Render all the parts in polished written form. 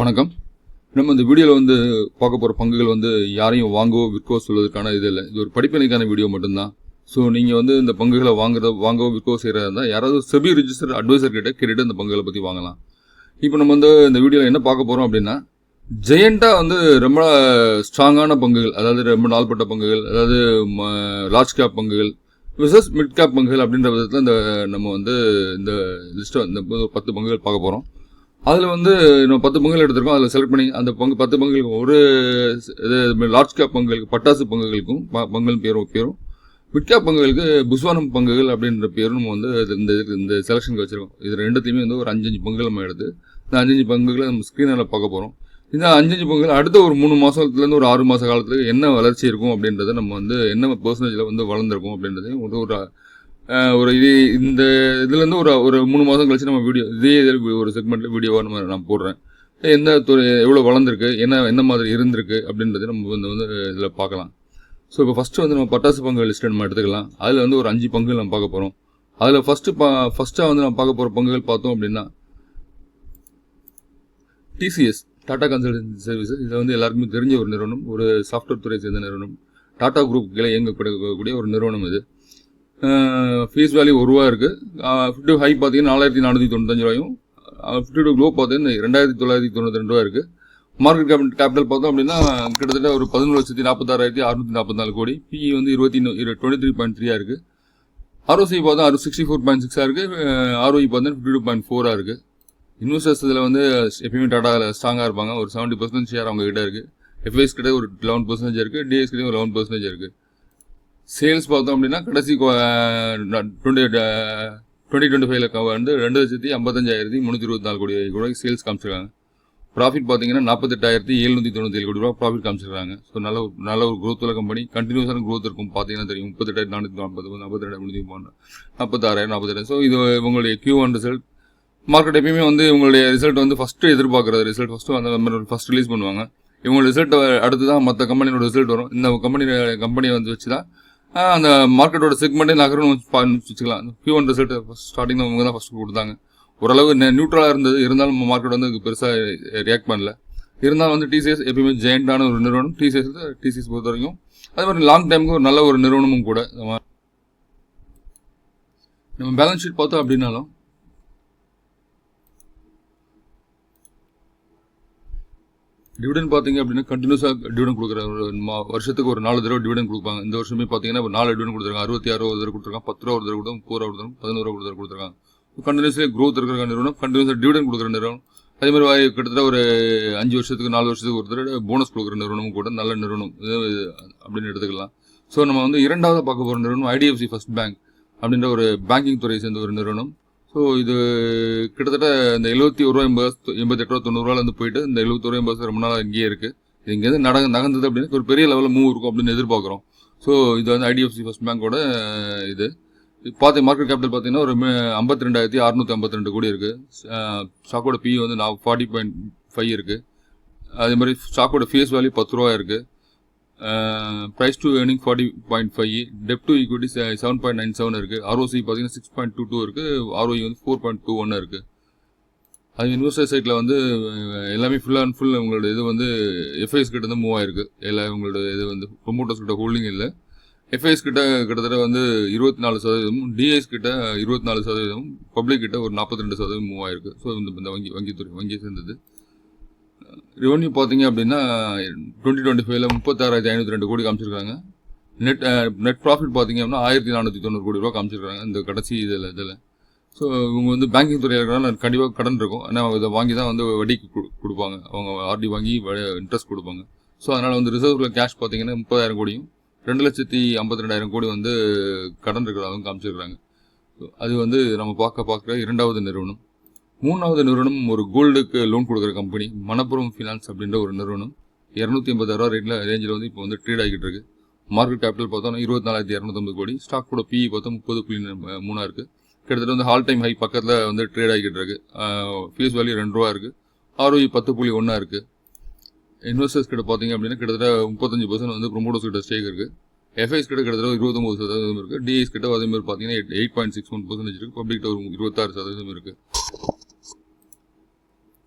வணக்கம். நம்ம இந்த வீடியோவில் வந்து பார்க்க போகிற பங்குகள் வந்து யாரையும் வாங்கவோ விற்கவோ சொல்வதற்கான இது இல்லை. இது ஒரு படிப்பினைக்கான வீடியோ மட்டும்தான். ஸோ நீங்கள் வந்து இந்த பங்குகளை வாங்கவோ விற்கவோ செய்கிறதா இருந்தால் யாராவது செபி ரிஜிஸ்டர் அட்வைசர் கிட்ட கேட்டுட்டு இந்த பங்குகளை பற்றி வாங்கலாம். இப்போ நம்ம வந்து இந்த வீடியோவில் என்ன பார்க்க போகிறோம் அப்படின்னா, ஜெயண்டாக வந்து ரொம்ப ஸ்ட்ராங்கான பங்குகள், அதாவது ரொம்ப நாள்பட்ட பங்குகள், அதாவது லார்ஜ் கேப் பங்குகள் விசஸ் மிட் கேப் பங்குகள் அப்படின்ற விதத்தில் நம்ம வந்து இந்த லிஸ்ட்டை இந்த 10 பங்குகள் பார்க்க போகிறோம். அதில் வந்து நம்ம 10 பங்குகள் எடுத்திருக்கோம். அதில் செலக்ட் பண்ணி அந்த 10 பங்குகளுக்கு ஒரு இது லார்ஜ் கேப் பங்குகளுக்கு பட்டாசு பங்குகளுக்கும் பங்குகள் பேரும் மிட் கேப் பங்குகளுக்கு புஸ்வானம் பங்குகள் அப்படின்ற பேரும் நம்ம வந்து இந்த செலெக்ஷனுக்கு வச்சுருக்கோம். இது ரெண்டுத்தையுமே வந்து ஒரு 5 பங்குகள் நம்ம எடுத்து இந்த 5 பங்குகளை நம்ம ஸ்க்ரீனில் பார்க்க போகிறோம். இந்த 5 பங்குகள் அடுத்த ஒரு 3 மாதத்துலேருந்து ஒரு 6 மாத காலத்துக்கு என்ன வளர்ச்சி இருக்கும் அப்படின்றத நம்ம வந்து என்ன பெர்சன்டேஜில் வந்து வளர்ந்துருக்கும் அப்படின்றதையும் ஒரு இது இந்த இதுலேருந்து ஒரு 3 மாதம் கழிச்சு நம்ம வீடியோ ஒரு செக்மெண்ட்டில் வீடியோவாக நான் போடுறேன். எந்த துறை எவ்வளோ வளர்ந்துருக்கு, என்ன மாதிரி இருந்திருக்கு அப்படின்றத நம்ம வந்து இதில் பார்க்கலாம். ஸோ இப்போ ஃபஸ்ட்டு வந்து நம்ம பட்டாசு பங்கு லிஸ்ட்டை நம்ம எடுத்துக்கலாம். அதில் வந்து ஒரு 5 பங்குகள் நம்ம பார்க்க போகிறோம். அதில் ஃபஸ்ட்டாக வந்து நம்ம பார்க்க போகிற பங்குகள் பார்த்தோம் அப்படின்னா டிசிஎஸ், டாடா கன்சல்டன்சி சர்வீசஸ். இதை வந்து எல்லாருக்குமே தெரிஞ்ச ஒரு நிறுவனம், ஒரு சாஃப்ட்வேர் துறை சேர்ந்த நிறுவனம், டாடா குரூப் கீழே இயங்கக்கூடிய ஒரு நிறுவனம். இது ஃபேஸ் வேல்யூ ₹1 இருக்குது. 50 ஹை பார்த்தீங்கன்னா 4495 ரூபாயும், 52 லோ பார்த்தீங்கன்னா 2992 இருக்குது. மார்க்கெட் கேபிட்டல் பார்த்தோம் அப்படின்னா கிட்டத்தட்ட ஒரு 11,46,644 கோடி. பிஇ வந்து 23.3 இருக்குது. ஆர்ஓசி பார்த்தா 64.6 இருக்குது. ஆர்ஓஇ பார்த்தா 52.4 இருக்குது. இன்வெஸ்டர்ஸ் இதில் வந்து எப்பயுமே டாடாவில் ஸ்ட்ராங்காக இருப்பாங்க. ஒரு 70% ஷேர் அவங்க கிட்ட இருக்குது. எஃப்ஐஎஸ் கிட்ட ஒரு 11% இருக்குது. டிஎஸ் கிட்ட ஒரு 11% இருக்குது. சேல்ஸ் பார்த்தோம் அப்படின்னா கடைசி 2025 வந்து 2,55,324 கோடி ரூபாய்க்கு சேல்ஸ் காமிச்சிருக்காங்க. ப்ராஃபிட் பார்த்தீங்கன்னா 48,797 கோடி ரூபா ப்ராஃபிட் காமிச்சிருக்காங்க. ஸோ நல்ல ஒரு க்ரோத் உள்ள கம்பெனி. கண்டினியூஸான க்ரோத் இருக்கும். பார்த்தீங்கன்னா தெரியும். 38,440, 42,300, 46,000, 48,000. ஸோ இது உங்களுடைய Q1 ரிசல்ட். மார்க்கெட் எப்பயுமே வந்து உங்களுடைய ரிசல்ட் வந்து ஃபஸ்ட்டு எதிர்பார்க்குறது ரிசல்ட் ஃபஸ்ட்டு அந்த மாதிரி ஃபஸ்ட் ரிலீஸ் பண்ணுவாங்க. இவங்களோட ரிசல்ட் அடுத்து தான் மற்ற கம்பெனியோட ரிசல்ட் வரும். இந்த கம்பெனியை வந்து வச்சு தான் அந்த மார்க்கெட்டோட செக்மெண்ட்டே நகரம்னு வச்சுக்கலாம். Q1 ரிசல்ட் ஸ்டார்டிங் அவங்க தான் ஃபஸ்ட்டு கொடுத்தாங்க. ஓரளவு நியூட்ரலாக இருந்தது. இருந்தாலும் மார்க்கெட் வந்து பெருசாக ரியாக்ட் பண்ணல. இருந்தாலும் வந்து டிசிஎஸ் எப்பயுமே ஜெயண்டான ஒரு நிறுவனம். டிசிஎஸ் பொறுத்த வரைக்கும் அதே மாதிரி லாங் டைமுக்கு ஒரு நல்ல ஒரு நிறுவனமும் கூட. நம்ம பேலன்ஸ் ஷீட் பார்த்தோம் அப்படின்னாலும் டிவிடன் பார்த்தீங்க அப்படின்னா கண்டினியூஸாக டிவிடன் கொடுக்குற வருஷத்துக்கு ஒரு 4 தடவை டிவிடன் கொடுப்பாங்க. இந்த வருஷமே பார்த்தீங்கன்னா 4 டிவிடன் கொடுத்துருக்காங்க. 66 ஒரு தடவை கொடுத்துருக்காங்க, 10 ரூபா ஒரு தடவை கொடுத்தாங்க, 30 ரூபா ஒரு தடவை, 11 ரூபா ஒரு தடவை கொடுத்துருக்காங்க. கண்டினியூஸாக க்ரோத் இருக்கிற நிறுவனம், கண்டினியூஸாக டிவிடன் கொடுக்குற நிறுவனம். அதே மாதிரி கிட்டத்தட்ட ஒரு 5 வருஷத்துக்கு 4 வருஷத்துக்கு ஒரு தடவை போனஸ் கொடுக்குற நிறுவனமும் கூட நல்ல நிறுவனம் அப்படின்னு எடுத்துக்கலாம். ஸோ நம்ம வந்து இரண்டாவது பார்க்க போகிற நிறுவனம் ஐடிஎஃப்சி ஃபர்ஸ்ட் பேங்க் அப்படின்ற ஒரு பேங்கிங் துறையை சேர்ந்த ஒரு நிறுவனம். ஸோ இது கிட்டத்தட்ட இந்த 71 ரூபா 88 ரூபா 90 ரூபாலேருந்து போயிட்டு இந்த 71 ரூபா 80 ரொம்ப நாள் இங்கேயே இருக்குது. இது இங்கேருந்து நகர்ந்தது அப்படின்னு ஒரு பெரிய லெவலில் மூவ் இருக்கும் அப்படின்னு எதிர்பார்க்குறோம். ஸோ இது வந்து ஐடிஎஃப்சி ஃபர்ஸ்ட் பேங்கோட இது மார்க்கெட் கேபிட்டல் பார்த்தீங்கன்னா ஒரு 52,652 கோடி இருக்குது. ஸ்டாக்கோட பிஇ வந்து 40.5 இருக்குது. அதே மாதிரி ஸ்டாக்கோட ஃபேஸ் வேல்யூ 10 ரூபா இருக்குது. ப்ரைஸ் டு ஏர்னிங் 40.5, டெப்ட் டு ஈக்விட்டி 7.97 இருக்குது. ஆர்ஓசி பார்த்தீங்கன்னா 6.22 இருக்குது. ஆர்ஓஇ வந்து 4.21 இருக்குது. அது இன்வெஸ்டர் சைட்டில் வந்து எல்லாமே ஃபுல் அண்ட் ஃபுல் உங்களோட இது வந்து எஃப்ஐஎஸ் கிட்ட வந்து மூவ் ஆயிருக்கு. எல்லாம் உங்களோட இது வந்து ப்ரொமோட்டர்ஸ் கிட்ட ஹோல்டிங் இல்லை. எஃப்ஐஎஸ் கிட்ட கிட்டத்தட்ட வந்து 24%, டிஎஸ் கிட்ட 24%, பப்ளிக் கிட்ட ஒரு 42% மூவ் ஆயிருக்கு. ஸோ இந்த வங்கியை சேர்ந்தது. ரெவன்யூ பார்த்தீங்க அப்படின்னா 2025 36,502 கோடி காமிச்சிருக்காங்க. நெட் ப்ராஃபிட் பார்த்தீங்க அப்படின்னா 1,490 கோடி ரூபா காமிச்சிருக்காங்க இந்த கடைசி இதில். ஸோ இவங்க வந்து பேங்கிங் துறையில் இருக்கிறனால கண்டிப்பாக கடன் இருக்கும். ஆனால் இதை வாங்கி தான் வந்து வட்டிக்கு கொடுப்பாங்க. அவங்க ஆர்டி வாங்கி இன்ட்ரெஸ்ட் கொடுப்பாங்க. ஸோ அதனால் வந்து ரிசர்வில் கேஷ் பார்த்தீங்கன்னா 30,000 கோடியும் 2,52,000 கோடி வந்து கடன் இருக்கிறதாகவும் காமிச்சிருக்கிறாங்க. அது வந்து நம்ம பார்க்குற இரண்டாவது நிறுவனம். மூணாவது நிறுவனம் ஒரு கோல்டுக்கு லோன் கொடுக்குற கம்பெனி, மணப்புரம் ஃபினான்ஸ் அப்படின்ற ஒரு நிறுவனம். 280,000 ரேஞ்சில் வந்து இப்போ வந்து ட்ரேட் ஆகிட்டு இருக்கு. மார்க்கெட் கேபிட்டல் பார்த்தோம்னா 24,250 கோடி. ஸ்டாக்கோட பிஇ பார்த்தா 30.3 இருக்குது. கிட்டத்தட்ட வந்து ஆல் டைம் ஹை பக்கத்தில் வந்து ட்ரேட் ஆகிட்டு இருக்கு. ஃபேஸ் வேல்யூ 2 ரூபா இருக்குது. ஆர்ஓஇ 10.1 இருக்குது. இன்வெஸ்டர்ஸ் கிட்ட பார்த்தீங்க அப்படின்னா கிட்டத்தட்ட 35% வந்து ப்ரொமோட்டர்ஸ் கிட்ட ஸ்டேக் இருக்குது. எஃப்ஐஎஸ் கிட்ட கிட்டத்தட்ட 29% இருக்குது. டிஎஸ் கிட்ட அதே மாதிரி பார்த்தீங்கன்னா 8.61% இருக்குது. பப்ளிக் கிட்ட ஒரு 26% இருக்குது.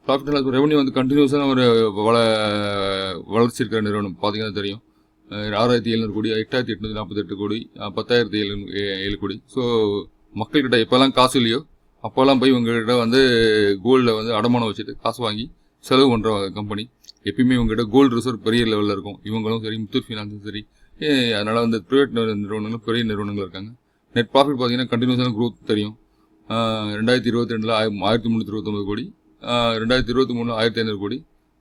ப்ராஃபிட் அண்ட் லாஸ் ரெவன்யூ வந்து கண்டினியூஸான ஒரு வளர்ச்சி இருக்கிற நிறுவனம் பார்த்தீங்கன்னா தெரியும். 6,700 கோடி, 8,848 கோடி, 10,707 கோடி. ஸோ மக்கள்கிட்ட எப்போல்லாம் காசு இல்லையோ அப்போல்லாம் போய் இவங்ககிட்ட வந்து கோல்டில் வந்து அடமானம் வச்சுட்டு காசு வாங்கி செலவு பண்ணுற கம்பெனி. எப்பயுமே இவங்ககிட்ட கோல்டு ரிசர்வ் பெரிய லெவலில் இருக்கும். இவங்களும் சரி, முத்தூட் ஃபினான்ஸும் சரி. அதனால் வந்து ப்ரைவேட் நிறுவனங்களும் பெரிய நிறுவனங்கள் இருக்காங்க. நெட் ப்ராஃபிட் பார்த்தீங்கன்னா கண்டினியூஸான க்ரோத் தெரியும். 2022 1,329 கோடி, 2023 1,500 கோடி,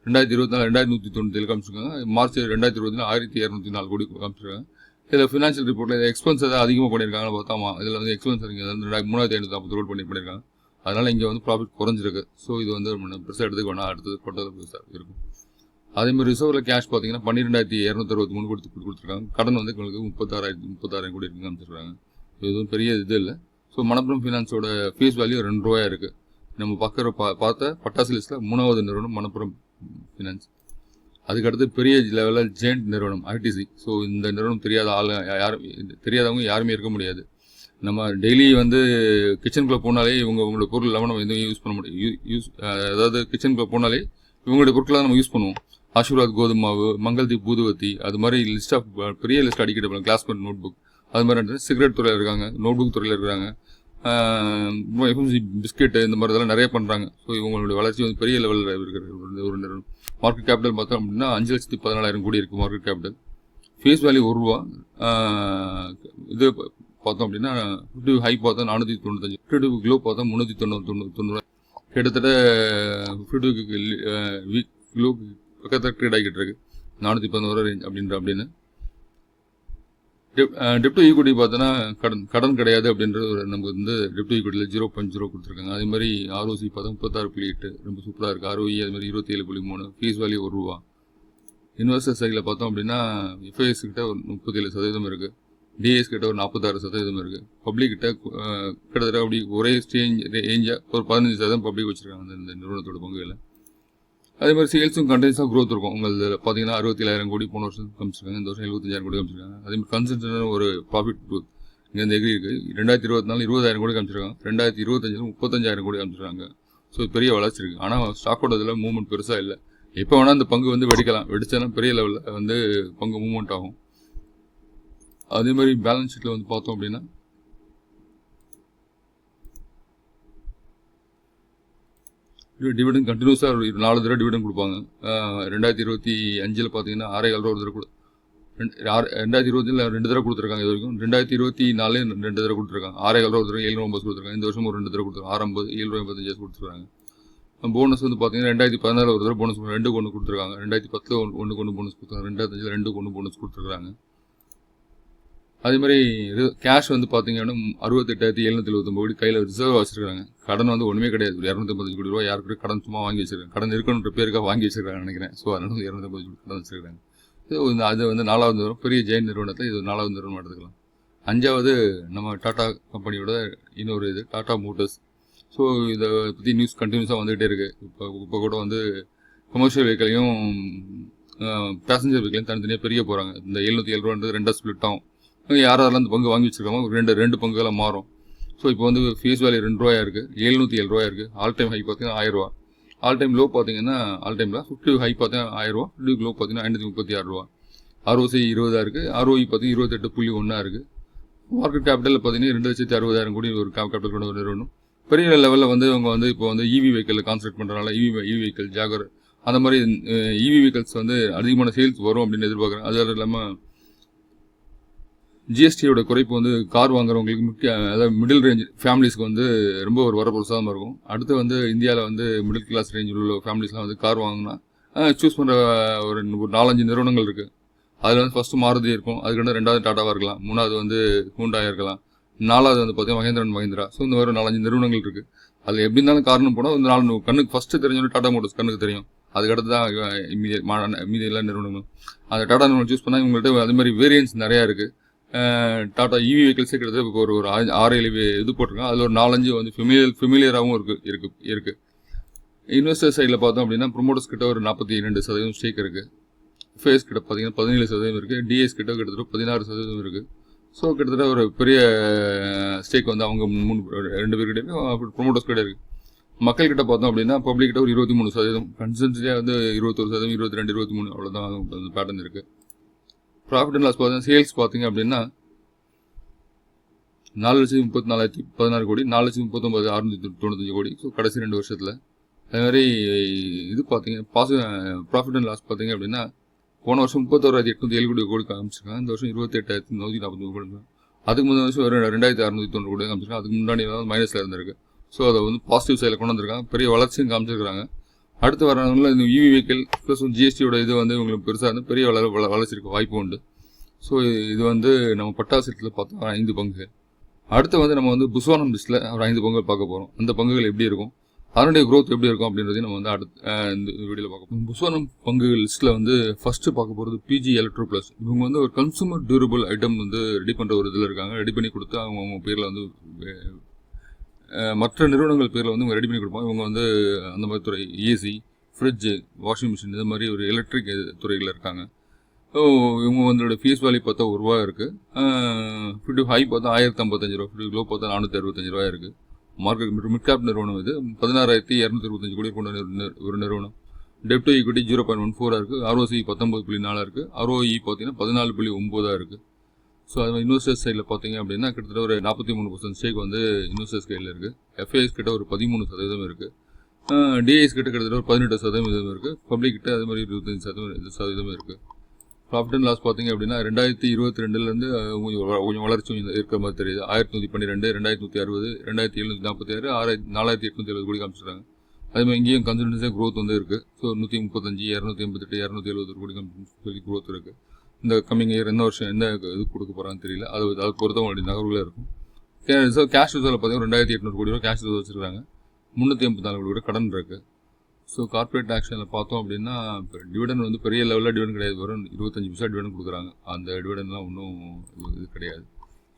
2024 2,197 காமிச்சிருக்காங்க. மார்ச் 2024 1,204 கோடி காமிச்சிருக்காங்க. இதில் ஃபினான்ஷியல் ரிப்போர்ட்டில் எக்ஸ்பென்ஸ் எதாவது அதிகமாக பண்ணியிருக்காங்கன்னு பார்த்தா இதில் வந்து எக்ஸ்பென்ஸ் வந்து 3,540 கோடி பண்ணியிருக்காங்க. அதனால் இங்கே வந்து ப்ராஃபிட் குறைஞ்சிருக்கு. ஸோ இது வந்து பெருசாக எடுத்துக்க வேணாம், அடுத்தது கொட்டது பெருசாக இருக்கும். அதேமாதிரி ரிசர்வில் கேஷ் பார்த்தீங்கன்னா 12,263 கோடி கொடுத்துருக்காங்க. கடன் வந்து உங்களுக்கு 36,000 கோடி இருக்குன்னு காமிச்சிருக்காங்க. எதுவும் பெரிய இது இல்லை. ஸோ மணப்புரம் ஃபினான்ஸோட ஃபேஸ் வேல்யூ ₹2 இருக்குது. நம்ம பார்த்த பட்டாசு லிஸ்ட்டில் 3வது நிறுவனம் மணப்புரம் ஃபினான்ஸ். அதுக்கடுத்து பெரிய லெவலில் ஜெயண்ட் நிறுவனம் ஐடிசி. ஸோ இந்த நிறுவனம் தெரியாதவங்க யாருமே இருக்க முடியாது. நம்ம டெய்லி வந்து கிச்சனுக்குள்ளே போனாலே உங்களோட பொருள் இல்லாமல் நம்ம எதுவும் யூஸ் பண்ண முடியும். அதாவது கிச்சனுக்குள்ளே போனாலே இவங்களுடைய பொருட்களை நம்ம யூஸ் பண்ணுவோம். ஆஷிர்வாத் கோதுமை மாவு, மங்கள்தீப் ஊதுவத்தி, அது மாதிரி லிஸ்ட் ஆஃப் பெரிய லிஸ்ட் அடிக்கிட்டு போகலாம். கிளாஸ்மேட் நோட் புக், அது மாதிரி சிகரெட் துறையில் இருக்காங்க, நோட் புக் துறையில் இருக்கிறாங்க, எஃப்எம்சி பிஸ்கெட்டு, இந்த மாதிரி இதெல்லாம் நிறைய பண்ணுறாங்க. ஸோ இவங்களுடைய வளர்ச்சி வந்து பெரிய லெவலில் இருக்கிற ஒரு நிறுவனம். மார்க்கெட் கேபிட்டல் பார்த்தோம் அப்படின்னா 5,14,000 கோடி இருக்குது மார்க்கெட் கேபிட்டல். Face value ₹1. இது பார்த்தோம் அப்படின்னா 50 ஹை பார்த்தா 495, 52 க்ளோ பார்த்தா 390. கிட்டத்தட்ட 52 வீக் க்ளோ பக்கத்தில் ட்ரேட் ஆகிட்டு இருக்கு. 411 ரேஞ்ச் அப்படின்னு. டெப்ட் ஈக்விட்டி பார்த்தோன்னா கடன் கிடையாது அப்படின்றது நமக்கு வந்து டெப்ட் ஈக்விட்டியில் 0.0 கொடுத்துருக்காங்க. அதே மாதிரி ROC பார்த்தா 36.8, ரொம்ப சூப்பராக இருக்குது. ROE அது மாதிரி 27.3, ஃபீஸ் வேல்யூ ₹1. இன்வெஸ்டர் சைடில் பார்த்தோம் அப்படின்னா FIS கிட்ட ஒரு 37% இருக்குது, டிஎஸ் கிட்ட ஒரு 46% இருக்குது, பப்ளிக் கிட்ட கிட்டத்தட்ட அப்படி ஒரே ரேஞ்சாக ஒரு 15% பப்ளிக் வச்சுருக்காங்க இந்த நிறுவனத்தோட பங்குகளை. அதே மாதிரி சேல்ஸும் கண்டினியூஸாக க்ரோத் இருக்கும். உங்களுக்கு பார்த்தீங்கன்னா 67,000 கோடி போன வருஷம் காமிச்சிருக்காங்க. இந்த வருஷம் 75,000 கோடி காமிச்சிருக்காங்க. அதே மாதிரி கன்சன்ட்ரேட்டான ஒரு ப்ராஃபிட் க்ரோத் இங்கே இந்த எகிரி இருக்குது. 2024 20,000 கோடி காமிச்சிருக்காங்க. 2025 35,000 கோடி காமிச்சிருக்காங்க. ஸோ பெரிய வளர்ச்சி இருக்குது. ஆனால் ஸ்டாக்கோட இதில் மூவ்மெண்ட் பெருசாக இல்லை. எப்போ வேணால் அந்த பங்கு வந்து வெடிச்சாலும் பெரிய லெவலில் வந்து பங்கு மூவ்மெண்ட் ஆகும். அதே மாதிரி பேலன்ஸ் ஷீட்டில் வந்து பார்த்தோம் அப்படின்னா டிவிடன் கண்டினியூஸாக 4 தடவை டிவிடன் கொடுப்பாங்க. 2025 பார்த்தீங்கன்னா 6,500 ஒரு தடவை 2020 2 தடவை கொடுத்துருக்காங்க. இது வரைக்கும் 2024 2 தடவை கொடுத்துருக்காங்க. 6,500 ஒரு தடவை 750 கொடுத்துருக்காங்க. இந்த வருஷம் ஒரு 2 தடவை கொடுத்துருக்காங்க. 650 755 கொடுத்துருக்காங்க. போனஸ் வந்து பார்த்தீங்கன்னா 2014 ஒரு தடவை போனஸ் 2க்கு 1 கொடுத்துருக்காங்க. 2010 1க்கு 1 போனஸ் கொடுத்துருக்காங்க. 2005 2க்கு 1 போனஸ் கொடுத்துருக்காங்க. அதே மாதிரி கேஷ் வந்து பார்த்தீங்கன்னா 68,779 கோடி கையில் ரிசர்வ் வச்சுருக்காங்க. கடன் வந்து ஒன்றுமே கிடையாது. 250 கோடி ரூபா யாருக்கிட்ட கடன் சும்மா வாங்கி வச்சிருக்காங்க. கடன் இருக்கணுன்ற பேருக்காக வாங்கி வச்சிருக்காங்க நினைக்கிறேன். ஸோ அதனால 250 கோடி கடன் வச்சிருக்காங்க. அது வந்து 4வது நிறுவனம். பெரிய ஜெயின் நிறுவனத்தில் இது 4வது நிறுவனம் எடுத்துக்கலாம். 5வது நம்ம டாடா கம்பெனியோட இன்னொரு இது டாடா மோட்டர்ஸ். ஸோ இதை பற்றி நியூஸ் கண்டினியூஸாக வந்துகிட்டே இருக்குது. இப்போ கூட வந்து கமர்ஷியல் வெஹிக்கலையும் பேசஞ்சர் வெஹிக்கலையும் தனித்தனியாக பெரிய போகிறாங்க. இந்த 707 ரூபான்றது 2 ஸ்பிளிட் ஆகும். யாரெல்லாம் அந்த பங்கு வாங்கி வச்சிருக்காங்க ரெண்டு பங்குகளாக மாறும். ஸோ இப்போ வந்து ஃபேஸ் வேல்யூ ₹2 இருக்குது, 707 இருக்குது. ஆல் டைம் ஹை பார்த்தீங்கன்னா ₹1,000. ஆல் டைம் லோ பார்த்தீங்கன்னா ஆல் டைமில் 50 ஹை பார்த்தீங்கன்னா ₹1,000, 50 லோ பார்த்தீங்கன்னா ₹536. ROC 20 இருக்குது, ROE பார்த்தீங்கன்னா 28.1 இருக்குது. மார்க்கெட் கேபிட்டல் பார்த்தீங்கன்னா 2,60,000 கோடி ஒரு கேபிட்டல் கொண்ட ஒரு நிறுவனம். பெரிய லெவலில் வந்து அவங்க வந்து இப்போ வந்து EV வெஹிக்கிளில் கான்சன்ட்ரேட் பண்ணுறதுனால EV வெஹிக்கிள் ஜாகர் அந்த மாதிரி EV வெஹிக்கிள்ஸ் வந்து அதிகமான சேல்ஸ் வரும் அப்படின்னு எதிர்பார்க்குறேன். அது இல்லாமல் ஜிஎஸ்டியோட குறைப்பு வந்து கார் வாங்குறவங்களுக்கு அதாவது மிடில் ரேஞ்ச் ஃபேமிலிஸ்க்கு வந்து ரொம்ப ஒரு வரப்பிரசாதமாக இருக்கும். அடுத்து வந்து இந்தியாவில் வந்து மிடில் கிளாஸ் ரேஞ்சில் உள்ள ஃபேமிலிஸ்லாம் வந்து கார் வாங்கினா சூஸ் பண்ணுற ஒரு 4-5 நிறுவனங்கள் இருக்குது. அதில் வந்து ஃபஸ்ட்டு மாருதி இருக்கும், அதுக்கு 2வது டாட்டாவாக இருக்கலாம், 3வது வந்து ஹூண்டாயாக இருக்கலாம், 4வது வந்து பார்த்தீங்கன்னா மஹேந்திரா. ஸோ இந்த மாதிரி 4-5 நிறுவனங்கள் இருக்குது. அதில் எப்படி இருந்தாலும் காரணம் போனால் இந்த 4 கண்ணுக்கு ஃபஸ்ட்டு தெரிஞ்சோன்னா டாடா மோட்டர்ஸ் கண்ணுக்கு தெரியும். அதுக்கடுத்து தான் மீதி எல்லா நிறுவனங்களும். அந்த டாடா நிறுவனம் சூஸ் பண்ணால் இவங்கள்ட்ட அது மாதிரி வேரியன்ஸ் நிறையா இருக்குது. டாடா EV வெஹிக்கிள்ஸே கிட்டத்தட்ட இப்போ ஒரு 6-7 இது போட்டிருக்காங்க. அதில் ஒரு 4-5 வந்து ஃபெமிலியராகவும் இருக்குது. இன்வெஸ்டர் சைடில் பார்த்தோம் அப்படின்னா ப்ரொமோட்டர்ஸ் கிட்ட ஒரு 42% ஸ்டேக் இருக்குது. FIS கிட்ட பார்த்தீங்கன்னா 17% இருக்குது. டிஎஸ் கிட்ட கிட்டத்தட்ட 16% இருக்குது. ஸோ கிட்டத்தட்ட ஒரு பெரிய ஸ்டேக் வந்து அவங்க 2 பேர்கிட்ட இருக்குது, ப்ரொமோட்டர்ஸ் கிட்ட இருக்குது. மக்கள்கிட்ட பார்த்தோம் அப்படின்னா பப்ளிக்கிட்ட ஒரு 23%, கன்சன்ட்ரியாக வந்து 21%, 22, 23 அவ்வளோதான் அந்த பேட்டர்ன் இருக்குது. ப்ராஃபிட் அண்ட் லாஸ் பார்த்தீங்கன்னா சேல்ஸ் பார்த்தீங்க அப்படின்னா 4,34,016 கோடி, 4,39,695 கோடி. ஸோ கடைசி 2 வருஷத்தில் அதே மாதிரி இது பார்த்தீங்க ப்ராஃபிட் அண்ட் லாஸ் பார்த்தீங்க அப்படின்னா போன வருஷம் 31,807 கோடி காமிச்சிருக்காங்க. இந்த வருஷம் 28,143 கோடி. அதுக்கு முந்தின வருஷம் ஒரு 2,690 கோடி காமிச்சிருக்காங்க. அதுக்கு முன்னாடி மைனஸில் இருந்திருக்கு. ஸோ அதை வந்து பாசிட்டிவ் சைடில் கொண்டு வந்திருக்காங்க. பெரிய வளர்ச்சியும் காமிச்சிருக்காங்க. அடுத்து வரவங்கள இந்த இவி வெஹிக்கிள் ப்ளஸ் ஜிஎஸ்டியோட இது வந்து உங்களுக்கு பெருசாக இருந்து பெரிய வளர்ச்சி இருக்க வாய்ப்பு உண்டு. ஸோ இது வந்து நம்ம பட்டாசத்தில் பார்த்தோம் 5 பங்குகள். அடுத்து வந்து நம்ம வந்து புஸ்வானம் லிஸ்ட்டில் ஒரு 5 பங்குகள் பார்க்க போகிறோம். அந்த பங்குகள் எப்படி இருக்கும், அதனுடைய க்ரோத் எப்படி இருக்கும் அப்படின்றதையும் நம்ம வந்து இந்த வீடியோவில் பார்க்க போகிறோம். புஸ்வானம் பங்குகள் லிஸ்ட்டில் வந்து ஃபஸ்ட்டு பார்க்க போகிறது பிஜி எலக்ட்ரோ ப்ளஸ். இவங்க வந்து ஒரு கன்சூமர் டியூரபிள் ஐட்டம் வந்து ரெடி பண்ணுற ஒரு இதில் இருக்காங்க. ரெடி பண்ணி கொடுத்து அவங்க பேரில் வந்து மற்ற நிறுவனங்கள் பேரில் வந்து இவங்க ரெடி பண்ணி கொடுப்பாங்க. இவங்க வந்து அந்த மாதிரி துறை ஏசி, ஃப்ரிட்ஜு, வாஷிங் மிஷின் இது மாதிரி ஒரு எலக்ட்ரிக் துறையில் இருக்காங்க. ஸோ இவங்க வந்து ஃபீஸ் வேல்யூ பார்த்தா ₹1 இருக்குது. ஃபிஃப்டி ஹை பார்த்தா ₹1,055, ஃபிஃப்டி லோ பார்த்தா ₹465 இருக்குது. மார்க்கெட் மிட் கேப் நிறுவனம் இது. 16,225 கோடி கொண்ட ஒரு நிறுவனம். டெப்ட் ஈக்விட்டி 0.14 இருக்குது. ROCE 19.4 இருக்குது. ROE பார்த்தீங்கன்னா 14.9 இருக்குது. ஸோ அது இன்வெஸ்டர்ஸ் சைடில் பார்த்தீங்க அப்படின்னா கிட்டத்தட்ட ஒரு 43% ஸ்டேக் வந்து இன்வெஸ்டர்ஸ் கையில் இருக்குது. எஃப்ஐஎஸ் கிட்ட ஒரு 13% இருக்குது. டிஐஎஸ் கிட்ட கிட்டத்தட்ட ஒரு 18% இருக்குது. பப்ளிக் கிட்ட அது மாதிரி 25% இருக்குது. ப்ராஃபிட் அண்ட் லாஸ் பார்த்தீங்க அப்படின்னா 2022 கொஞ்சம் வளர்ச்சி இருக்கிற மாதிரி தெரியுது. 1,112, 2,160, 2,746, 4,870 கோடி காமிச்சிருக்காங்க. அதே மாதிரி இங்கேயும் கன்சல்டன்ஸாக க்ரோத் வந்து இருக்குது. ஸோ 135, 288, 270 கோடி சொல்லி க்ரோத் இருக்குது. இந்த கம்மிங் இயர் என்ன வருஷம் என்ன இது கொடுக்க போகிறான்னு தெரியல. அதை பொறுத்த அவங்களுடைய நகர்வுகளே இருக்கும். கேஷ் ரிசர்வில் பார்த்தீங்கன்னா 2,800 கோடி ரூபா கேஷ் ரிசர்வ் வச்சுருக்காங்க. 384 கோடி ரூபா கடன் இருக்குது. ஸோ கார்பரேட் ஆக்ஷனில் பார்த்தோம் அப்படின்னா இப்போ டிவிடன் வந்து பெரிய லெவலில் டிவிடன் கிடையாது. வரும் 25% டிவிடன் கொடுக்குறாங்க. அந்த டிவிடன்லாம் ஒன்றும் இது கிடையாது.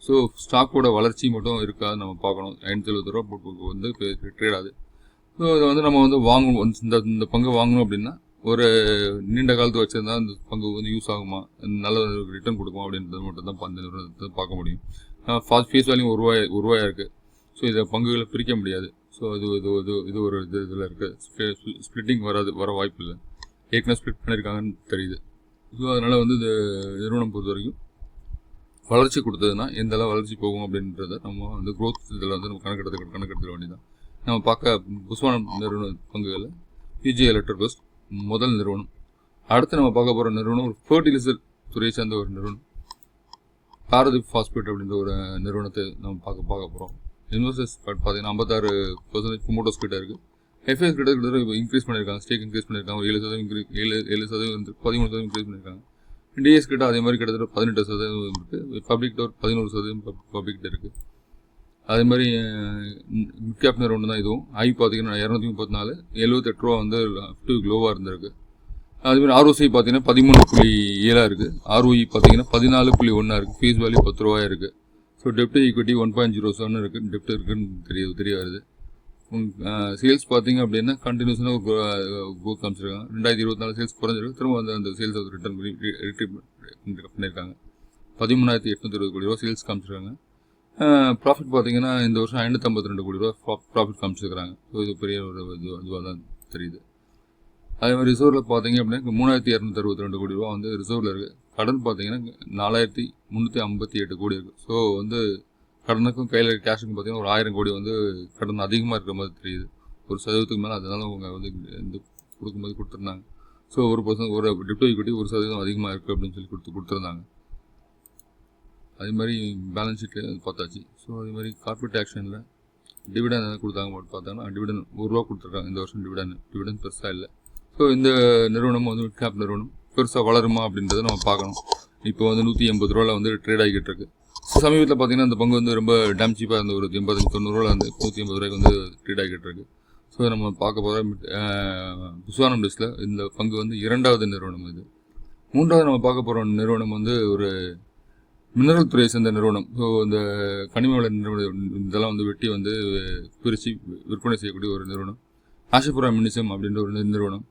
ஸோ ஸ்டாக்கோட வளர்ச்சி மட்டும் இருக்காது நம்ம பார்க்கணும். 570 ரூபா போட்டு வந்து ட்ரேட் ஆகுது. ஸோ இதை வந்து நம்ம வந்து வாங்கணும். இந்த பங்கை வாங்கணும் அப்படின்னா ஒரு நீண்ட காலத்து வச்சுருந்தா இந்த பங்கு வந்து யூஸ் ஆகுமா, நல்ல ரிட்டர்ன் கொடுக்குமா அப்படின்றது மட்டும் தான் அந்த நிறுவனத்தை பார்க்க முடியும். ஃபேஸ் வேல்யூ ₹1 இருக்குது. ஸோ இதை பங்குகளை பிரிக்க முடியாது. ஸோ இது ஒரு இதில் இருக்குது. ஸ்ப்ளிட்டிங் வர வாய்ப்பு இல்லை. ஏற்கனவே ஸ்ப்ளிட் பண்ணியிருக்காங்கன்னு தெரியுது. ஸோ அதனால் வந்து இந்த நிறுவனம் பொறுத்த வரைக்கும் வளர்ச்சி கொடுத்ததுன்னா எந்த அளவு வளர்ச்சி போகும் அப்படின்றத நம்ம வந்து க்ரோத் இதில் வந்து நம்ம கணக்கெடுத்துக்க வேண்டியதான். நம்ம பார்க்க புஸ்வானம் நிறுவன பங்குகளில் பிஜி எலக்ட்ரிக் ப்ளஸ் முதல் நிறுவனம். அடுத்து நம்ம பார்க்க போகிற நிறுவனம் ஒரு ஃபர்டிலைசர் துறையை சேர்ந்த ஒரு நிறுவனம், பாரதிப் பாஸ்பேட் அப்படின்ற ஒரு நிறுவனத்தை நம்ம பார்க்க போகிறோம். இன்வெஸ்டர்ஸ் பார்த்தீங்கன்னா 56% ப்ரொமோட்டர்ஸ் கிட்ட இருக்குது. எஃப்ஐஎஸ் கிட்ட இன்க்ரீஸ் பண்ணியிருக்காங்க. ஸ்டேக் இன்க்ரீஸ் பண்ணியிருக்காங்க. 7% 13% இன்க்ரீஸ் பண்ணியிருக்காங்க. டிஎஸ் கிட்ட அதே மாதிரி கிட்டத்தட்ட 18% இருக்குது. பப்ளிக் ஒரு 11% பப்ளிக் கிட்ட இருக்குது. அதே மாதிரி மிட் கேப் நிறுவனம் தான் இதுவும். பார்த்தீங்கன்னா 234, ₹78 வந்து லோவாக இருந்திருக்கு. அதுமாதிரி ROCE பார்த்தீங்கன்னா 13.7 இருக்குது. ROE பார்த்தீங்கன்னா 14.1 இருக்குது. ஃபீஸ் வேல்யூ ₹10 இருக்குது. ஸோ டெப்ட் ஈக்விட்டி 1.07 இருக்குது. டெப்ட் இருக்குன்னு தெரிய வருது. சேல்ஸ் பார்த்தீங்க அப்படின்னா கண்டினியூஸாக க்ரோத் காமிச்சிருக்காங்க. 2024 சேல்ஸ் குறைஞ்சிருக்கு. திரும்ப அந்த சேல்ஸ் ரிட்டர்ன் பண்ணியிருக்காங்க. 13,820 கோடி ரூபா சேல்ஸ் காமிச்சிருக்காங்க. ப்ராஃபிட் பார்த்தீங்கன்னா இந்த வருஷம் 552 கோடி ரூபா ப்ராஃபிட் காமிச்சிருக்கிறாங்க. ஸோ இது பெரிய ஒரு இதுவாக தான் தெரியுது. அதே மாதிரி ரிசர்வில் பார்த்தீங்க அப்படின்னா 3,262 கோடி ரூபா வந்து ரிசர்வில் இருக்குது. கடன் பார்த்தீங்கன்னா 4,358 கோடி இருக்குது. ஸோ வந்து கடனுக்கும் கையில் கேஷுக்கும் பார்த்தீங்கன்னா ஒரு 1000 கோடி வந்து கடன் அதிகமாக இருக்கிற மாதிரி தெரியுது. 1% மேலே அதனால அவங்க வந்து இந்த கொடுக்கும்போது கொடுத்துருந்தாங்க. ஸோ 1% ஒரு டெப்ட் ஈக்விட்டி 1% அதிகமாக இருக்குது அப்படின்னு சொல்லி கொடுத்துருந்தாங்க. அதே மாதிரி பேலன்ஸ் ஷீட்டில் பார்த்தாச்சு. ஸோ அதே மாதிரி கார்பரேட் ஆக்ஷனில் டிவிடன் எதாவது கொடுத்தாங்க பார்த்தாங்கன்னா டிவிடன் ₹1 கொடுத்துருக்காங்க. இந்த வருஷம் டிவிடன் பெருசாக இல்லை. ஸோ இந்த நிறுவனம் வந்து மிட் கேப் நிறுவனம் பெருசாக வளருமா அப்படின்றத நம்ம பார்க்கணும். இப்போ வந்து ₹180 வந்து ட்ரேட் ஆகிக்கிட்டு இருக்கு. சமீபத்தில் பார்த்தீங்கன்னா இந்த பங்கு வந்து ரொம்ப டேம் சீப்பாக இருந்த ஒரு 85-90 வந்து ₹180 வந்து ட்ரேட் ஆகிக்கிட்டு இருக்கு. ஸோ நம்ம பார்க்க போகிற புஸ்வானம் லிஸ்ட்டில் இந்த பங்கு வந்து 2வது நிறுவனம் இது. 3வது நம்ம பார்க்க போகிற நிறுவனம் வந்து ஒரு மினரல் துறையை சேர்ந்த நிறுவனம். ஸோ இந்த கனிம வள நிறுவனம் இதெல்லாம் வந்து வெட்டி வந்து பிரித்து விற்பனை செய்யக்கூடிய ஒரு நிறுவனம். ஆஷபுரா மினிசம் அப்படின்ற ஒரு நிறுவனம்.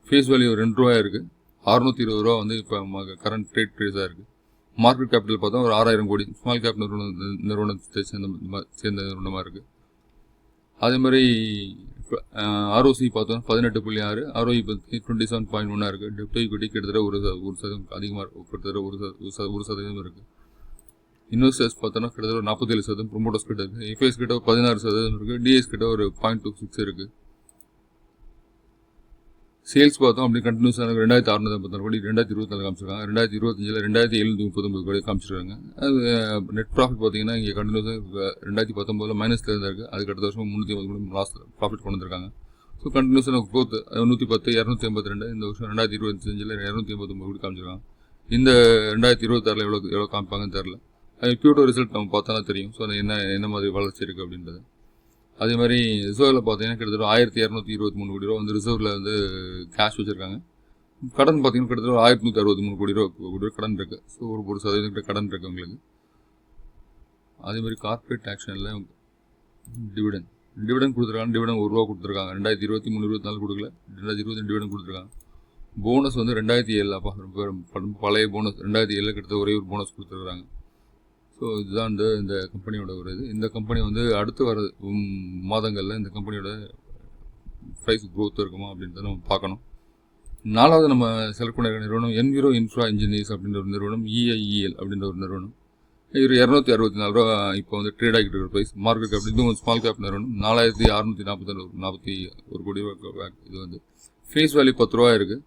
ஃபேஸ் வேல்யூ ₹2 இருக்குது. ₹620 வந்து இப்போ கரண்ட் ட்ரேட் ப்ரைஸாக இருக்குது. மார்க்கெட் கேபிட்டல் பார்த்தா ஒரு 6,000 கோடி. ஸ்மால் கேப் நிறுவனத்தை சேர்ந்த நிறுவனமாக இருக்குது. அதே மாதிரி ஆர்ஓசி பார்த்தோம்னா 18.6, ROE 27.1 இருக்குது. டெப்ட் ஈக்விட்டி கிட்டத்தட்ட ஒரு சதவீதம் அதிகமாக இருக்கும், கிட்டத்தட்ட ஒரு சதவீதம் இருக்குது. இன்வெஸ்டர்ஸ் பார்த்தோன்னா கிட்டத்தட்ட ஒரு 47%, ப்ரொமோட்டர்ஸ் கிட்ட இருக்குது. எஃப்ஐஎஸ் கிட்ட ஒரு 16% இருக்குது. டிஎஸ் கிட்ட ஒரு 0.26 இருக்குது. சேல்ஸ் பார்த்தோம் அப்படி கண்டினியூஸாக 2656 கோடி 2024 காமிச்சிருக்காங்க. 2025 2739 கோடி காமிச்சிருக்காங்க. அது நெட் ப்ராஃபிட் பார்த்தீங்கன்னா இங்கே கண்டினியூஸாக 2019 மைனஸில் இருந்தால் இருக்குது. அதுக்கு அடுத்த வருஷம் 350 கோடி லாஸ் ப்ராஃபிட் கொண்டு வந்திருக்காங்க. ஸோ கண்டினியூஸாக க்ரோத் 110, 282, இந்த வருஷம் 2025 289 கோடி காமிச்சிருக்காங்க. இந்த 2026 எவ்வளோ காமிப்பாங்கன்னு தெரில. அது பியூட்டோ ரிசல்ட் நம்ம பார்த்தா தான் தெரியும். ஸோ அது என்ன மாதிரி வளர்ச்சி இருக்குது அப்படின்றது. அதே மாதிரி ரிசர்வில் பார்த்தீங்கன்னா கிட்டத்தட்ட 1223 கோடி ரூபா வந்து ரிசர்வில் வந்து கேஷ் வச்சுருக்காங்க. கடன் பார்த்தீங்கன்னா கிட்டத்தட்ட 1163 கோடி ரூபா கடன் இருக்குது. ஸோ ஒரு சதவீதம் கிட்ட கடன் இருக்குது உங்களுக்கு. அதே மாதிரி கார்பரேட் ஆக்ஷனில் டிவிடன் கொடுத்துருக்காங்க. டிவிடன் ₹1 கொடுத்துருக்காங்க. 2023-24 கொடுக்கல, 2020 டிவிடன் கொடுத்துருக்காங்க. போனஸ் வந்து 2007 அப்பா பழைய போனஸ் 2007 கிட்டத்தட்ட ஒரே ஒரு போனஸ் கொடுத்துருக்காங்க. ஸோ இதுதான் இந்த கம்பெனியோட ஒரு இது. இந்த கம்பெனி வந்து அடுத்து வர மாதங்களில் இந்த கம்பெனியோட ப்ரைஸ் க்ரோத் இருக்குமா அப்படின்றத நம்ம பார்க்கணும். 4வது நம்ம செலக்ட் பண்ண நிறுவனம் என்விரோ இன்ஃப்ரா இன்ஜினியர்ஸ் அப்படின்ற ஒரு நிறுவனம், EIEL அப்படின்ற ஒரு நிறுவனம். இது 264 ரூபா இப்போ வந்து ட்ரேட் ஆகிட்டு இருக்கிற ப்ரைஸ். மார்க்கெட் கேப் இதுவும் ஸ்மால் கேப் நிறுவனம். 4641 கோடி ரூபா. இது வந்து ஃபேஸ் வேல்யூ ₹10 இருக்குது.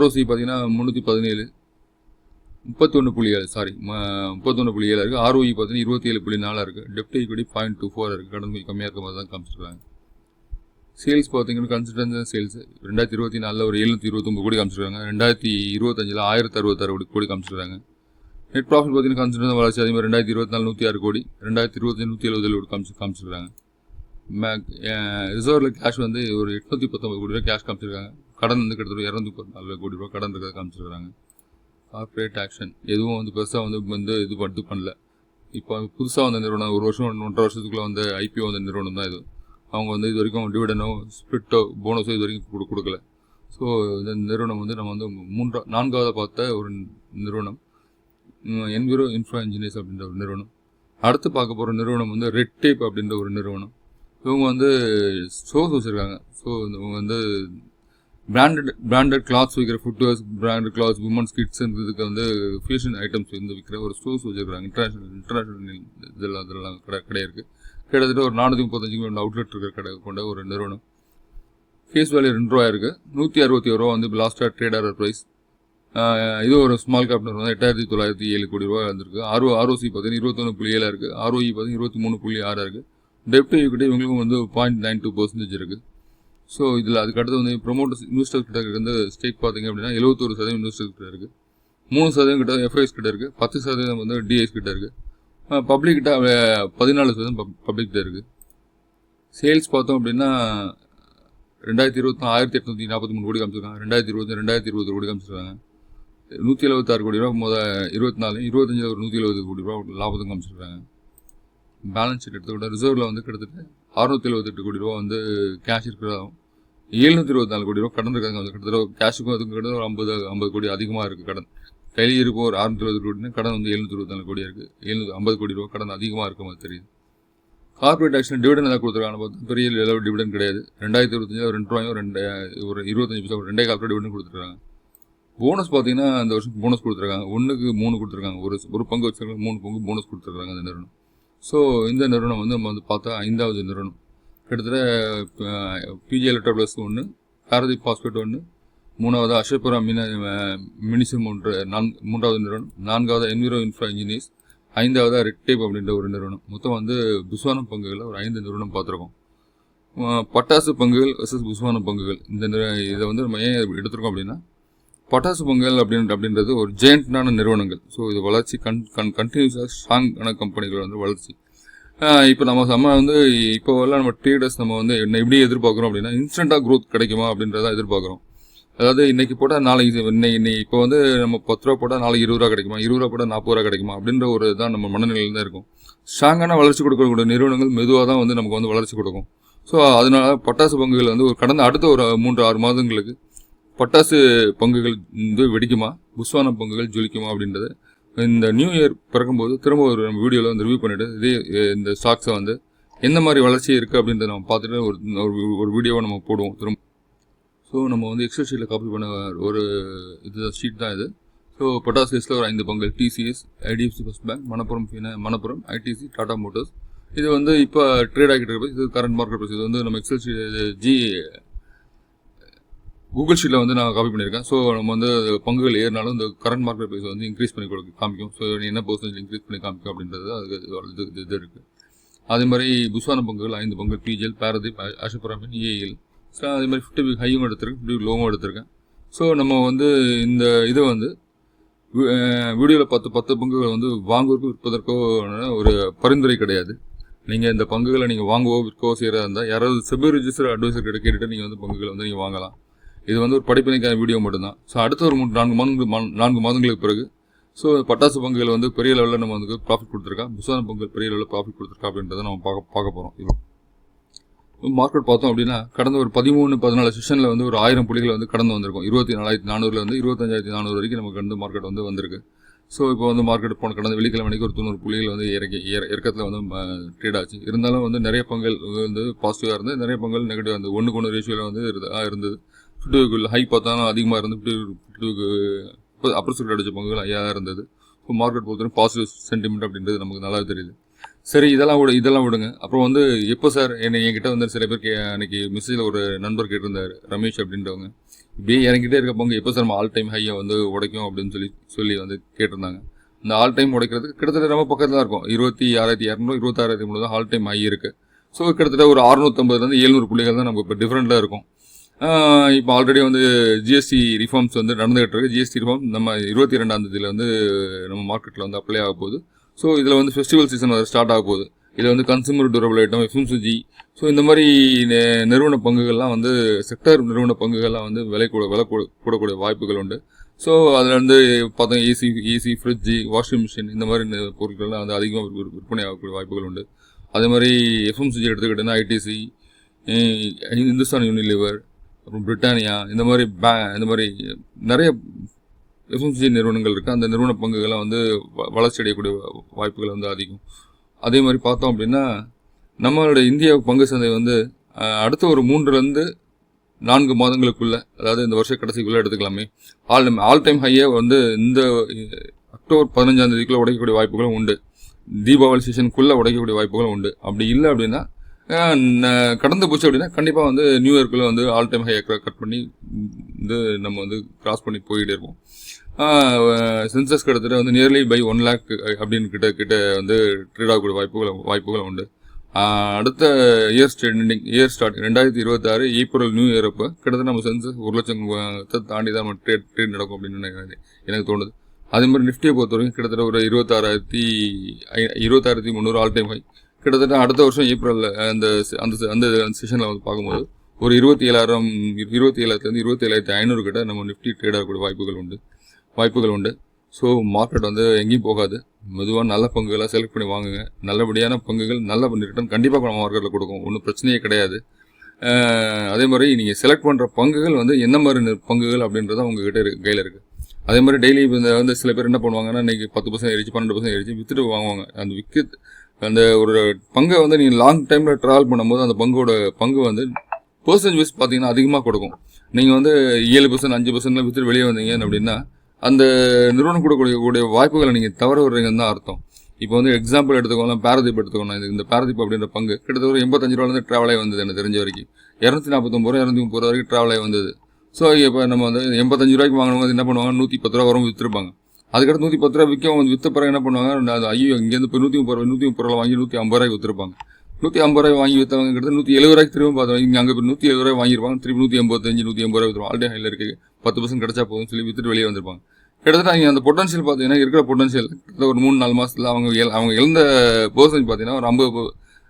ROC பார்த்தீங்கன்னா 317, 31.7 இருக்குது. ROE பார்த்தீங்கன்னா 27.4 இருக்குது. டெப்ட் ஈக்விட்டி 0.24 இருக்குது. கடன் கம்மியாக இருக்க மாதிரி தான் காமிச்சிருக்காங்க. சேல்ஸ் பார்த்தீங்கன்னா கன்சிஸ்டன்ட் சேல்ஸ் 2024 ஒரு 729 கோடி காமிச்சிருக்காங்க. 2025 1066 கோடி காமிச்சிருக்காங்க. நெட் ப்ராஃபிட் பார்த்தீங்கன்னா கன்சிஸ்டன்ட் வளர்ச்சி. அதே மாதிரி 2024 106 கோடி, 2025 170 கோடி காமிச்சிருக்காங்க. ரிசர்வில் கேஷ் வந்து ஒரு 819 கோடி ரூபா கேஷ் காமிச்சிருக்காங்க. கடன் வந்து கிட்டத்தட்ட 214 கோடி ரூபா கடன் இருக்கிறத காமிச்சிருக்காங்க. கார்பரேட் ஆக்ஷன் எதுவும் வந்து பெருசாக வந்து இது பண்ணல. இப்போ புதுசாக வந்த நிறுவனம், ஒரு வருஷம் 1.5 வருஷத்துக்குள்ளே வந்து IPO வந்த நிறுவனம் தான் இது. அவங்க வந்து இது வரைக்கும் டிவிடனோ ஸ்பிரிட்டோ போனஸோ இது வரைக்கும் கொடுக்கல. ஸோ இந்த நிறுவனம் வந்து நம்ம வந்து 4வது பார்த்த ஒரு நிறுவனம் என்விரோ இன்ஃப்ரா இன்ஜினியர்ஸ் அப்படின்ற ஒரு நிறுவனம். அடுத்து பார்க்க போகிற நிறுவனம் வந்து ரெட் டேப் அப்படின்ற ஒரு நிறுவனம். இவங்க வந்து ஸ்டோர்ஸ் வச்சுருக்காங்க. ஸோ இவங்க வந்து பிராண்டட் கிளாத்ஸ் விற்கிற footwears, branded clothes, women's kids இதுக்கு வந்து ஃபேஷன் ஐட்டம்ஸ் வந்து விற்கிற ஒரு ஸ்டோர்ஸ் வச்சுருக்காங்க. இன்டர்நேஷனல் இதெல்லாம் கடை இருக்குது. கிட்டத்தட்ட ஒரு 435 அவுட்லெட் இருக்கிற கடை கொண்ட ஒரு நிறுவனம். ஃபேஸ் வேல்யூ ₹2 இருக்குது. 161 ரூபா வந்து லாஸ்ட்டாக ட்ரேட் ஆகிற ப்ரைஸ். இது ஒரு ஸ்மால் கேப் நிறுவனம். 8907 கோடி ரூபா வந்திருக்கு. ROC பார்த்தீங்கன்னா 21.7 இருக்குது. ROE பார்த்தீங்கன்னா 23.6 இருக்குது. டெப்ட் ஈக்விட்டி இவங்களுக்கும் வந்து 0.92% இருக்குது. ஸோ இதில் அதுக்கடுத்து வந்து ப்ரொமோட்டர்ஸ் இன்வெஸ்டர்ஸ் கிட்ட வந்து ஸ்டேக் பார்த்தீங்க அப்படின்னா 71% இன்வெஸ்டர்ஸ் கிட்ட இருக்குது. 3% கிட்ட FIS கிட்ட இருக்குது. 10% வந்து DIS கிட்ட இருக்குது. பப்ளிக் கிட்ட 14% பப்ளிக் கிட்ட இருக்குது. சேல்ஸ் பார்த்தோம் அப்படின்னா 2024 1843 கோடி காமிச்சிருக்காங்க. 2020 கோடி காமிச்சிருக்காங்க. 176 கோடி ரூபா 24, 25 ஒரு 170 கோடி ரூபா லாபத்தும் காமிச்சிருக்காங்க. பேலன்ஸ் ஷீட் எடுத்துக்கிட்ட ரிசர்வில் வந்து கிட்டத்தட்ட 678 கோடி ரூபா வந்து கேஷ் இருக்கிறதாகும். 724 கோடி ரூபா கடன் இருக்காங்க. கிட்டத்தட்ட கேஷுக்கும் அதுக்கும் கிட்டத்தட்ட 50 கோடி அதிகமாக இருக்குது கடன். கையில் இருக்கும் ஒரு 620 கோடினா கடன் வந்து 724 கோடியாக இருக்குது. 750 கோடி ரூபா கடன் அதிகமாக இருக்க மாதிரி தெரியுது. கார்பரேட் ஆக்ஷன் டிவிடன் எதாவது கொடுத்துருக்காங்க பார்த்தா பெரிய லெவல் டிவிடன் கிடையாது. 2025 ஒரு ₹2 ஒரு 25% ஒரு 2.25 டிவிடன் கொடுத்துருக்காங்க. போனஸ் பார்த்தீங்கன்னா இந்த வருஷம் போனஸ் கொடுத்துருக்காங்க. 1க்கு 3 கொடுத்துருக்காங்க. ஒரு பங்கு வச்சுருக்காங்க, 3 பங்கு போனஸ் கொடுத்துருக்காங்க இந்த நிறுவனம். ஸோ இந்த நிறுவனம் வந்து நம்ம வந்து பார்த்தா 5வது நிறுவனம். கிட்டத்தட்ட PG எலக்ட்ரோப்ளஸ் 1, பாரதிக் பாஸ்பேட் 1, 3வது அஷோபுரா மினிசம் 3வது நிறுவனம், 4வது என்விரோ இன்ஃப்ரா இன்ஜினியர்ஸ், 5வது ரெட் டேப் அப்படின்ற ஒரு நிறுவனம். மொத்தம் வந்து புஸ்வானம் பங்குகளில் ஒரு 5 நிறுவனம் பார்த்துருக்கோம். பட்டாசு பங்குகள் வர்சஸ் புஸ்வானம் பங்குகள். இதை வந்து நம்ம ஏன் எடுத்துருக்கோம் அப்படின்னா, பட்டாசு பங்குகள் அப்படின்றது ஒரு ஜெயண்டான நிறுவனங்கள். ஸோ இது வளர்ச்சி கண்டினியூஸாக ஸ்ட்ராங்கான கம்பெனிகள் வந்து வளர்ச்சி. இப்போ நம்ம வந்து இப்போவெல்லாம் நம்ம ட்ரேடர்ஸ் நம்ம வந்து எப்படி எதிர்பார்க்குறோம் அப்படின்னா, இன்ஸ்டண்ட்டாக க்ரோத் கிடைக்குமா அப்படின்றத எதிர்பார்க்குறோம். அதாவது இன்றைக்கி போட்டால் நாளைக்கு இன்னைக்கு இப்போ வந்து நம்ம 10 ரூபா போட்டால் நாளைக்கு 20 ரூபா கிடைக்குமா, 20 ரூபா போட்டால் 40 ரூபா கிடைக்குமா அப்படின்ற ஒரு தான் நம்ம மனநிலையில் தான் இருக்கும். ஸ்ட்ராங்கான வளர்ச்சி கொடுக்கக்கூடிய நிறுவனங்கள் மெதுவாக தான் வந்து நமக்கு வந்து வளர்ச்சி கொடுக்கும். ஸோ அதனால பட்டாசு பங்குகள் வந்து கடந்த அடுத்த ஒரு 3-6 மாதங்களுக்கு பட்டாசு பங்குகள் வந்து வெடிக்குமா, புஸ்வானம் பங்குகள் ஜொலிக்குமா அப்படின்றத இந்த நியூ இயர் பிறக்கும்போது திரும்ப ஒரு வீடியோவில் வந்து ரிவ்யூ பண்ணிவிட்டு இந்த ஸ்டாக்ஸை வந்து எந்த மாதிரி வளர்ச்சி இருக்குது அப்படின்றத நம்ம பார்த்துட்டு ஒரு வீடியோவை நம்ம போடுவோம் திரும்ப. ஸோ நம்ம வந்து எக்ஸல் ஷீட்டில் காப்பி பண்ண ஒரு ஷீட் தான் இது. ஸோ பொட்டாசியஸில் ஒரு 5 பங்குகள் TCS, IDFC first bank, Manappuram, ITC, Tata motors. இது வந்து இப்போ ட்ரேட் ஆகிட்டு இருக்க இது கரண்ட் மார்க்கெட் ப்ரைஸ். இது வந்து நம்ம எக்ஸல் ஷீட் கூகுள் ஷீட்டில் வந்து நான் காப்பி பண்ணியிருக்கேன். ஸோ நம்ம வந்து பங்குகள் ஏறினாலும் இந்த கரண்ட் மார்க்கெட் ப்ரைஸ் வந்து இன்க்ரீஸ் பண்ணி காமிக்கும். ஸோ என்ன பர்சன்டேஜ் இன்க்ரீஸ் பண்ணி காமிக்கும் அப்படின்றது அதுக்கு இது இருக்குது. அதே மாதிரி புஸ்வான பங்குகள் 5 பங்குகள் பிஜிஎல், பாரதீப், அஷபுராமின், ஏஎல். ஸோ அதே மாதிரி 50 வீக் ஹையும் எடுத்திருக்கேன், 50 வீக் லோவும் எடுத்திருக்கேன். ஸோ நம்ம வந்து இந்த இதை வந்து வீடியோவில் 10 பங்குகள் வந்து வாங்குவதற்கோ விற்பதற்கோ ஒரு பரிந்துரை கிடையாது. நீங்கள் இந்த பங்குகளை நீங்கள் வாங்கவோ விற்கவோ செய்கிறதா இருந்தால் யாராவது செபி ரிஜிஸ்டர் அட்வைசர் கிட்ட கேட்டுட்டு நீங்கள் வந்து பங்குகளை வந்து நீங்கள் வாங்கலாம். இது வந்து ஒரு படிப்பினைக்கான வீடியோ மட்டும்தான். ஸோ அடுத்த ஒரு 4 மாதங்களுக்கு பிறகு ஸோ பட்டாசு பங்குகள் வந்து பெரிய லெவலில் நம்ம வந்து ப்ராஃபிட் கொடுத்துருக்கா, புஸ்வான பங்குகள் பெரிய லெவலில் ப்ராஃபிட் கொடுத்துருக்கா அப்படின்றத நம்ம பார்க்க போகிறோம். இது மார்க்கெட் பார்த்தோம் அப்படின்னா கடந்த ஒரு 13-14 செஷனில் வந்து ஒரு 1000 புள்ளிகளை வந்து கடந்து வந்திருக்கும். 24,400 வந்து 25,400 வரைக்கும் நமக்கு வந்து மார்க்கெட் வந்து வந்திருக்கு. ஸோ இப்போ வந்து மார்க்கெட் போன கடந்த வெள்ளிக்கிழமைக்கு ஒரு 90 புள்ளிகள் வந்து இறக்கத்தில் வந்து ட்ரேட் ஆச்சு. இருந்தாலும் வந்து நிறைய பங்குகள் வந்து பாசிட்டிவாக இருந்தது, நிறைய பங்குகள் நெகட்டிவாக இருந்தது. 1:1 ரேஷியோவில் வந்து இருந்தது. 50 வீக் ஹை பார்த்தாலும் அதிகமாக இருந்து 50 வீக் அப்பர் சைடு அடிச்ச பங்குகள் ஹையாக இருந்தது. ஸோ மார்க்கெட் பொறுத்தவரை பாசிட்டிவ் சென்டிமெண்ட் அப்படின்றது நமக்கு நல்லா தெரியுது. சரி, இதெல்லாம் விடுங்க. அப்புறம் வந்து எப்போ சார் என்கிட்ட வந்து சில பேர் அன்னைக்கு மெசேஜில் ஒரு நண்பர் கேட்டிருந்தார், ரமேஷ் அப்படின்றவங்க, இப்படியே இறங்கிட்டே இருக்க பங்கு எப்போ சார் நம்ம ஆல் டைம் ஹையை வந்து உடைக்கும் அப்படின்னு சொல்லி வந்து கேட்டிருந்தாங்க. இந்த ஆல் டைம் உடைக்கிறதுக்கு கிட்டத்தட்ட ரொம்ப பக்கத்தில் தான் இருக்கும். 26,200, 26,300 தான் ஆல் டைம் ஹை இருக்குது. ஸோ கிட்டத்தட்ட ஒரு 650 700 புள்ளிகள் தான் நமக்கு இப்போ டிஃப்ரெண்ட்டாக இருக்கும். இப்போ ஆல்ரெடி வந்து ஜிஎஸ்டி ரிஃபார்ம்ஸ் வந்து நடந்துகிட்டு இருக்கு. ஜிஎஸ்டி ரிஃபார்ம் நம்ம 22ஆம் தேதியில் வந்து நம்ம மார்க்கெட்டில் வந்து அப்ளை ஆக போகுது. ஸோ இதில் வந்து ஃபெஸ்டிவல் சீசன் ஸ்டார்ட் ஆக போகுது. இதில் வந்து consumer durable item, FMCG, so இந்த மாதிரி நிறுவன பங்குகள்லாம் வந்து செக்டர் நிறுவன பங்குகள்லாம் வந்து விலை கூடக்கூடிய வாய்ப்புகள் உண்டு. ஸோ அதில் வந்து பார்த்தோம் ஏசி, ஃப்ரிட்ஜு, வாஷிங் மிஷின் இந்த மாதிரி பொருட்கள்லாம் வந்து அதிகமாக விற்பனை ஆகக்கூடிய வாய்ப்புகள் உண்டு. அதே மாதிரி எஃப்எம்சிஜி எடுத்துக்கிட்டோன்னா ஐடிசி, இந்துஸ்தான் யூனிலிவர், அப்புறம் பிரிட்டானியா, இந்த மாதிரி நிறைய எஃப்எம்சிஜி நிறுவனங்கள் இருக்குது. அந்த நிறுவன பங்குகள்லாம் வந்து வளர்ச்சி அடையக்கூடிய வாய்ப்புகள் வந்து அதிகம். அதே மாதிரி பார்த்தோம் அப்படின்னா நம்மளோட இந்திய பங்கு சந்தை வந்து அடுத்த ஒரு 3-4 மாதங்களுக்குள்ள, அதாவது இந்த வருஷ கடைசிக்குள்ளே எடுத்துக்கலாமே, ஆல் டைம் ஹையை வந்து இந்த அக்டோபர் 15ஆம் தேதிக்குள்ளே உடைக்கக்கூடிய வாய்ப்புகளும் உண்டு. தீபாவளி சீசனுக்குள்ளே உடைக்கக்கூடிய வாய்ப்புகளும் உண்டு. அப்படி இல்லை அப்படின்னா கடந்து போச்சு அப்படின்னா கண்டிப்பாக வந்து நியூ இயர்க்குள்ளே வந்து ஆல் டைம் ஹையை கட் பண்ணி வந்து நம்ம வந்து கிராஸ் பண்ணி போயிட்டே இருப்போம். சென்சஸ் கிட்டத்தட்ட வந்து நியர்லி பை 1 lakh அப்படின்னு கிட்ட வந்து ட்ரேட் ஆகக்கூடிய வாய்ப்புகள் உண்டு. அடுத்த year start 2026 April new year அப்போ கிட்டத்தட்ட நம்ம சென்சஸ் 1 லட்சம் தாண்டி தான் நம்ம ட்ரேட் நடக்கும் அப்படின்னு எனக்கு தோணுது. அதே மாதிரி நிஃப்டியை பொறுத்த வரைக்கும் கிட்டத்தட்ட ஒரு 26,300 ஆல் டைம் ஹை. கிட்டத்தட்ட அடுத்த வருஷம் ஏப்ரலில் அந்த செஷனில் வந்து பார்க்கும்போது ஒரு 27,000 27,500 கிட்ட நம்ம நிஃப்டி ட்ரேட் ஆகக்கூடிய வாய்ப்புகள் உண்டு. ஸோ மார்க்கெட் வந்து எங்கேயும் போகாது. மெதுவாக நல்ல பங்குகளாக செலக்ட் பண்ணி வாங்குங்க. நல்லபடியான பங்குகள் நல்ல ரிட்டர்ன் கண்டிப்பாக நம்ம மார்க்கெட்டில் கொடுக்கும், ஒன்றும் பிரச்சனையே கிடையாது. அதே மாதிரி நீங்கள் செலக்ட் பண்ணுற பங்குகள் வந்து என்ன மாதிரி பங்குகள் அப்படின்றத உங்ககிட்ட கையில் இருக்குது. அதே மாதிரி டெய்லி வந்து சில பேர் என்ன பண்ணுவாங்கன்னா இன்றைக்கி 10% ஏறிச்சு, 12% ஏறிச்சு விற்றுட்டு வாங்குவாங்க. அந்த ஒரு பங்கை வந்து நீங்கள் லாங் டைமில் ட்ராவல் பண்ணும்போது அந்த பங்கு வந்து பர்சன்டேஜ் வைஸ் பார்த்தீங்கன்னா அதிகமாக கொடுக்கும். நீங்கள் வந்து 7%, 5% விற்றுட்டு வெளியே வந்தீங்க அப்படின்னா அந்த நிறுவனம் கொடுக்கக்கூடிய வாய்ப்புகளை நீங்கள் தவற விடுறீங்கன்னு தான் அர்த்தம். இப்போ வந்து எக்ஸாம்பிள் எடுத்துக்கோங்க, பாரதீப் எடுத்துக்கோங்க. இந்த பாரதீப் அப்படின்ற பங்கு கிட்டத்தட்ட ஒரு 85 ரூபாயிலேருந்து ட்ராவல் ஆகி வந்தது. எனக்கு தெரிஞ்ச வரைக்கும் 249 ரூபா 230 வரைக்கும் ட்ராவல் ஆகி வந்தது. ஸோ இப்போ நம்ம வந்து 85 ரூபாய்க்கு வாங்கினவங்க என்ன பண்ணுவாங்க, 110 ரூபா வரும் விற்றுருப்பாங்க. அதுக்கடுத்து 110 ரூபா விற்ற பிறகு என்ன பண்ணுவாங்க, அது ஐயோ இங்கேருந்து இப்போ 130 ரூபா வாங்கி 150 ரூபாய்க்கு விற்றுருப்பாங்க. 150 ரூபாய் வாங்கி விற்றவங்க கிட்ட 170 ரூபாய்க்கு திரும்ப பார்த்தவங்க இங்கே அங்கே 170 ரூபாய் வாங்கிருப்பாங்க. திரும்பி 185, 180 ரூபாய் விற்றுருவாங்க. ஆல்ரெடி ஹையில் இருக்குது, 10% கிடைச்சா போதும் சொல்லி விற்றுட்டு வெளியே வந்திருப்பாங்க. கிட்டத்தட்ட நீங்கள் அந்த பொட்டன்ஷியல் பார்த்தீங்கன்னா இருக்கிற பொட்டன்ஷியல் ஒரு 3-4 மாதத்தில் அவங்க இழந்த பர்சன்டேஜ் பார்த்தீங்கன்னா ஒரு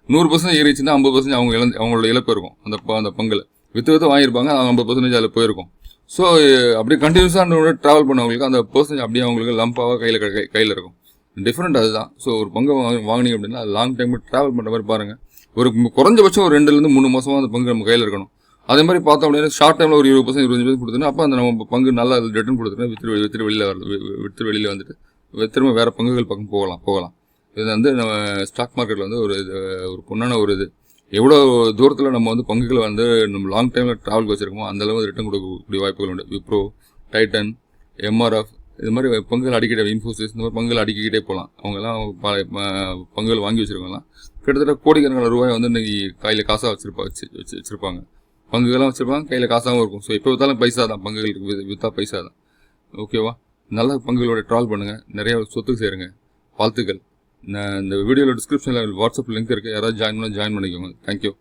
100% ஏறிச்சுன்னா 50% அவங்களோட இழப்பு இருக்கும். அந்த பங்கில் விற்று வாங்கியிருப்பாங்க, 50% அதில் போயிருக்கும். ஸோ அப்படியே கண்டினியூஸாக ட்ராவல் பண்ணவங்களுக்கு அந்த பர்சன்டேஜ் அப்படியே அவங்களுக்கு லம்பாக கையில் இருக்கும். டிஃப்ரெண்ட் அதுதான். ஸோ ஒரு பங்கு வாங்கினீங்க அப்படின்னா அது லாங் டைம் ட்ராவல் பண்ணுற மாதிரி பாருங்கள். ஒரு குறைஞ்சபட்சம் ஒரு 2-3 மாதமாக அந்த பங்கு நம்ம கையில் இருக்கணும். அதே மாதிரி பார்த்தோம் அப்படின்னா ஷார்ட் டைமில் ஒரு 20%, 25% கொடுத்தோன்னா அப்போ அந்த நம்ம பங்கு நல்லா ரிட்டர்ன் கொடுத்துருன்னா விற்று வெளியில் வந்துட்டு திரும்ப வேறு பங்குகள் பக்கம் போகலாம். இது வந்து நம்ம ஸ்டாக் மார்க்கெட்டில் வந்து ஒரு பொண்ணான ஒரு இது. எவ்வளோ தூரத்தில் நம்ம வந்து பங்குகளை வந்து நம்ம லாங் டைமில் ட்ராவலுக்கு வச்சுருக்கோமோ அந்தளவு ரிட்டர்ன் கொடுக்கக்கூடிய வாய்ப்புகள் உண்டு. விப்ரோ, டைட்டன், எம்ஆர்எஃப் இது மாதிரி பங்குகள் அடிக்கிட்டே, இன்ஃபோசிஸ் இந்த மாதிரி பங்குகள் அடிக்கிட்டே போகலாம். அவங்கெல்லாம் பங்குகள் வாங்கி வச்சுருக்கலாம். கிட்டத்தட்ட கோடிக்கணக்கான ரூபாய் வந்து இன்றைக்கி கையில் காசாக வச்சுருப்பாங்க. பங்குகள்லாம் வச்சுருப்பாங்க, கையில் காசாகவும் இருக்கும். ஸோ எப்போ விற்றாலும் பைசா தான், பங்குகளுக்கு விற்றா பைசா தான். ஓகேவா? நல்ல பங்குகளோட ட்ராவல் பண்ணுங்கள், நிறைய சொத்துக்கு சேருங்க. வாழ்த்துக்கள். நான் இந்த வீடியோவில் டிஸ்கிரிப்ஷனில் வாட்ஸ்அப் லிங்க் இருக்குது, யாராவது ஜாயின் பண்ணிக்கோங்க. தேங்க்யூ.